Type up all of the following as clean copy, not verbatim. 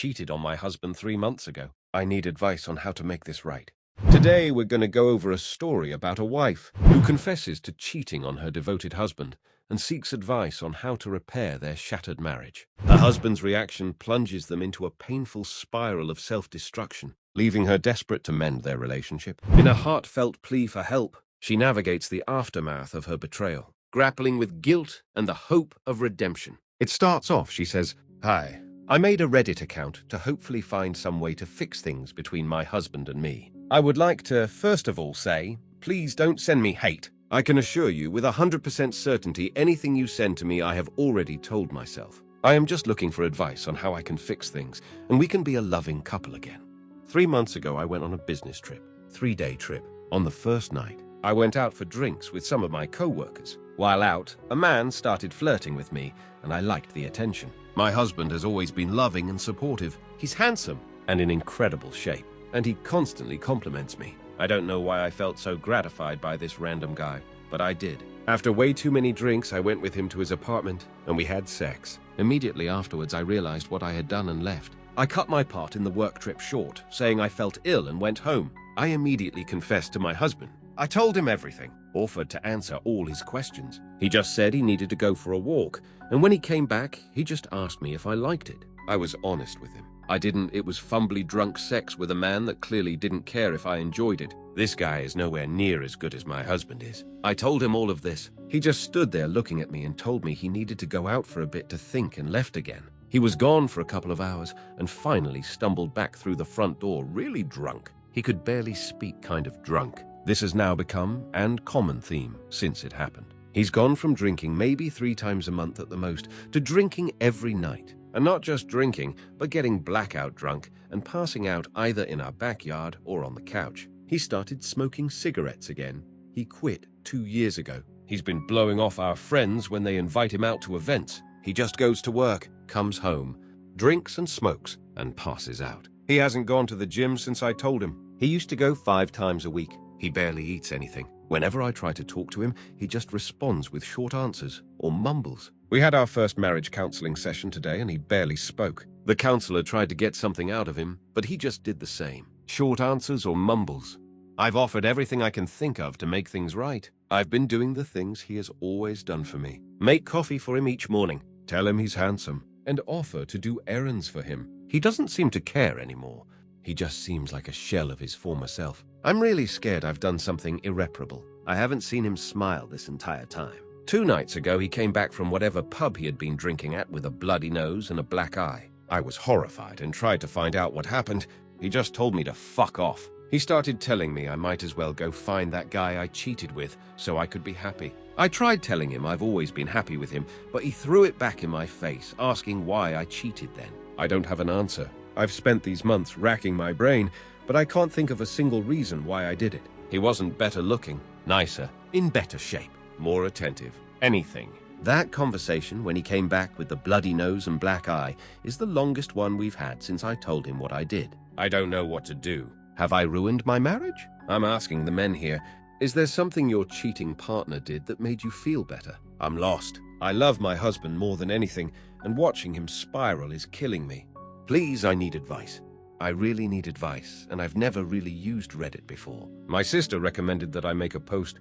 cheated on my husband 3 months ago. I need advice on how to make this right. Today, we're going to go over a story about a wife who confesses to cheating on her devoted husband and seeks advice on how to repair their shattered marriage. Her husband's reaction plunges them into a painful spiral of self-destruction, leaving her desperate to mend their relationship. In a heartfelt plea for help, she navigates the aftermath of her betrayal, grappling with guilt and the hope of redemption. It starts off, she says, "Hi, I made a Reddit account to hopefully find some way to fix things between my husband and me. I would like to, first of all, say, please don't send me hate. I can assure you with 100% certainty anything you send to me I have already told myself. I am just looking for advice on how I can fix things, and we can be a loving couple again. 3 months ago, I went on a business trip, 3-day trip. On the first night, I went out for drinks with some of my co-workers. While out, a man started flirting with me, and I liked the attention. My husband has always been loving and supportive. He's handsome and in incredible shape, and he constantly compliments me. I don't know why I felt so gratified by this random guy, but I did. After way too many drinks, I went with him to his apartment, and we had sex. Immediately afterwards, I realized what I had done and left. I cut my part in the work trip short, saying I felt ill and went home. I immediately confessed to my husband. I told him everything, offered to answer all his questions. He just said he needed to go for a walk, and when he came back, he just asked me if I liked it. I was honest with him. It was fumbly drunk sex with a man that clearly didn't care if I enjoyed it. This guy is nowhere near as good as my husband is. I told him all of this. He just stood there looking at me and told me he needed to go out for a bit to think and left again. He was gone for a couple of hours and finally stumbled back through the front door really drunk. He could barely speak, kind of drunk. This has now become a common theme since it happened. He's gone from drinking maybe 3 times a month at the most to drinking every night. And not just drinking, but getting blackout drunk and passing out either in our backyard or on the couch. He started smoking cigarettes again. He quit 2 years ago. He's been blowing off our friends when they invite him out to events. He just goes to work, comes home, drinks and smokes, and passes out. He hasn't gone to the gym since I told him. He used to go 5 times a week. He barely eats anything. Whenever I try to talk to him, he just responds with short answers or mumbles. We had our first marriage counseling session today and he barely spoke. The counselor tried to get something out of him, but he just did the same. Short answers or mumbles. I've offered everything I can think of to make things right. I've been doing the things he has always done for me. Make coffee for him each morning, tell him he's handsome, and offer to do errands for him. He doesn't seem to care anymore. He just seems like a shell of his former self. I'm really scared I've done something irreparable. I haven't seen him smile this entire time. 2 nights ago, he came back from whatever pub he had been drinking at with a bloody nose and a black eye. I was horrified and tried to find out what happened. He just told me to fuck off. He started telling me I might as well go find that guy I cheated with so I could be happy. I tried telling him I've always been happy with him, but he threw it back in my face, asking why I cheated then. I don't have an answer. I've spent these months racking my brain, but I can't think of a single reason why I did it. He wasn't better looking, nicer, in better shape, more attentive, anything. That conversation when he came back with the bloody nose and black eye is the longest one we've had since I told him what I did. I don't know what to do. Have I ruined my marriage? I'm asking the men here, is there something your cheating partner did that made you feel better? I'm lost. I love my husband more than anything, and watching him spiral is killing me. Please, I need advice. I really need advice, and I've never really used Reddit before. My sister recommended that I make a post.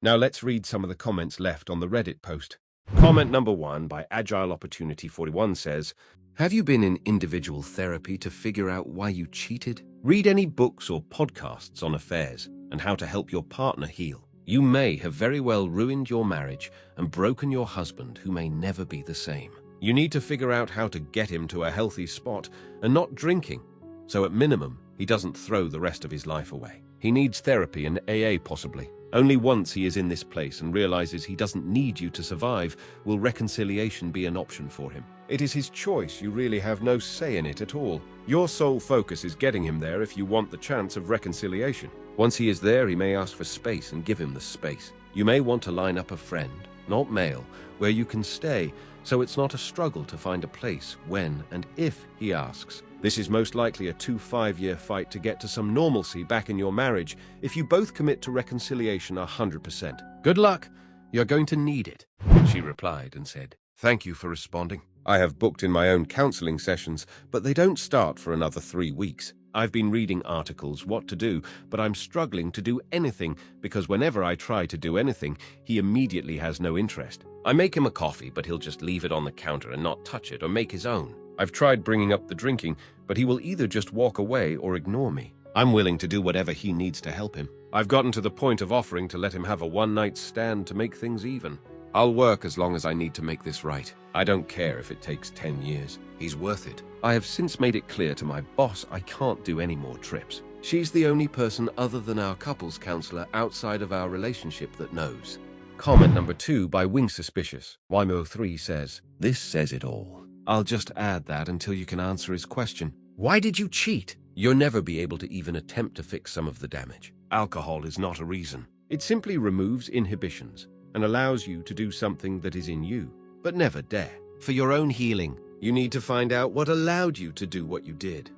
Now let's read some of the comments left on the Reddit post. Comment number 1 by Agile Opportunity 41 says, have you been in individual therapy to figure out why you cheated? Read any books or podcasts on affairs and how to help your partner heal. You may have very well ruined your marriage and broken your husband, who may never be the same. You need to figure out how to get him to a healthy spot and not drinking, so at minimum, he doesn't throw the rest of his life away. He needs therapy and AA possibly. Only once he is in this place and realizes he doesn't need you to survive will reconciliation be an option for him. It is his choice. You really have no say in it at all. Your sole focus is getting him there if you want the chance of reconciliation. Once he is there, he may ask for space and give him the space. You may want to line up a friend, not male, where you can stay, so it's not a struggle to find a place when and if he asks. This is most likely a 2-5-year fight to get to some normalcy back in your marriage if you both commit to reconciliation 100%. Good luck! You're going to need it." She replied and said, "Thank you for responding. I have booked in my own counseling sessions, but they don't start for another 3 weeks. I've been reading articles what to do, but I'm struggling to do anything because whenever I try to do anything, he immediately has no interest. I make him a coffee, but he'll just leave it on the counter and not touch it or make his own. I've tried bringing up the drinking, but he will either just walk away or ignore me. I'm willing to do whatever he needs to help him. I've gotten to the point of offering to let him have a one-night stand to make things even. I'll work as long as I need to make this right. I don't care if it takes 10 years. He's worth it. I have since made it clear to my boss I can't do any more trips. She's the only person other than our couples counselor outside of our relationship that knows." Comment number 2 by Wing Suspicious. YMO3 says, "This says it all. I'll just add that until you can answer his question. Why did you cheat? You'll never be able to even attempt to fix some of the damage. Alcohol is not a reason. It simply removes inhibitions and allows you to do something that is in you, but never dare. For your own healing, you need to find out what allowed you to do what you did."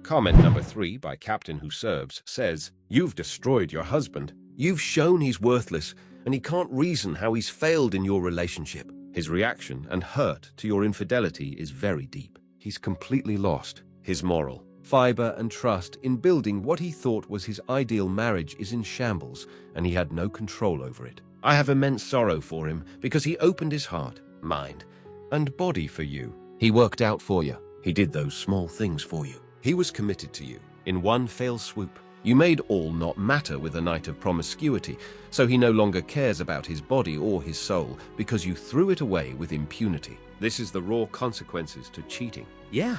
Comment number 3 by Captain Who Serves says, "You've destroyed your husband. You've shown he's worthless, and he can't reason how he's failed in your relationship. His reaction and hurt to your infidelity is very deep. He's completely lost. His moral fiber and trust in building what he thought was his ideal marriage is in shambles, and he had no control over it. I have immense sorrow for him because he opened his heart, mind, and body for you. He worked out for you. He did those small things for you. He was committed to you in one fell swoop. You made all not matter with a night of promiscuity, so he no longer cares about his body or his soul because you threw it away with impunity. This is the raw consequences to cheating. Yeah,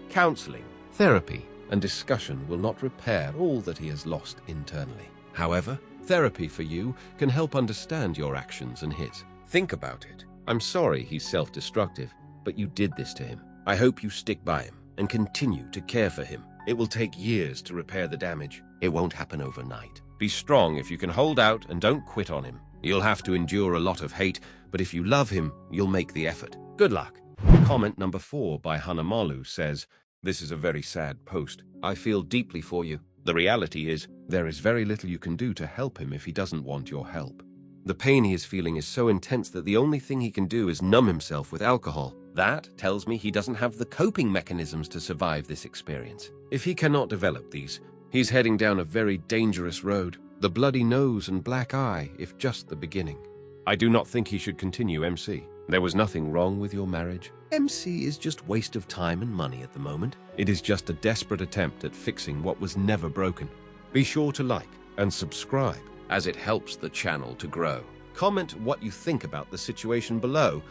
counseling, therapy, and discussion will not repair all that he has lost internally. However, therapy for you can help understand your actions and his. Think about it. I'm sorry he's self-destructive, but you did this to him. I hope you stick by him and continue to care for him. It will take years to repair the damage. It won't happen overnight. Be strong if you can hold out and don't quit on him. You'll have to endure a lot of hate, but if you love him, you'll make the effort. Good luck." Comment number 4 by Hanamalu says, "This is a very sad post. I feel deeply for you. The reality is, there is very little you can do to help him if he doesn't want your help. The pain he is feeling is so intense that the only thing he can do is numb himself with alcohol. That tells me he doesn't have the coping mechanisms to survive this experience. If he cannot develop these, he's heading down a very dangerous road. The bloody nose and black eye, if just the beginning. I do not think he should continue MC. There was nothing wrong with your marriage. MC is just waste of time and money at the moment. It is just a desperate attempt at fixing what was never broken. Be sure to like and subscribe, as it helps the channel to grow. Comment what you think about the situation below.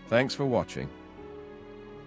Thanks for watching.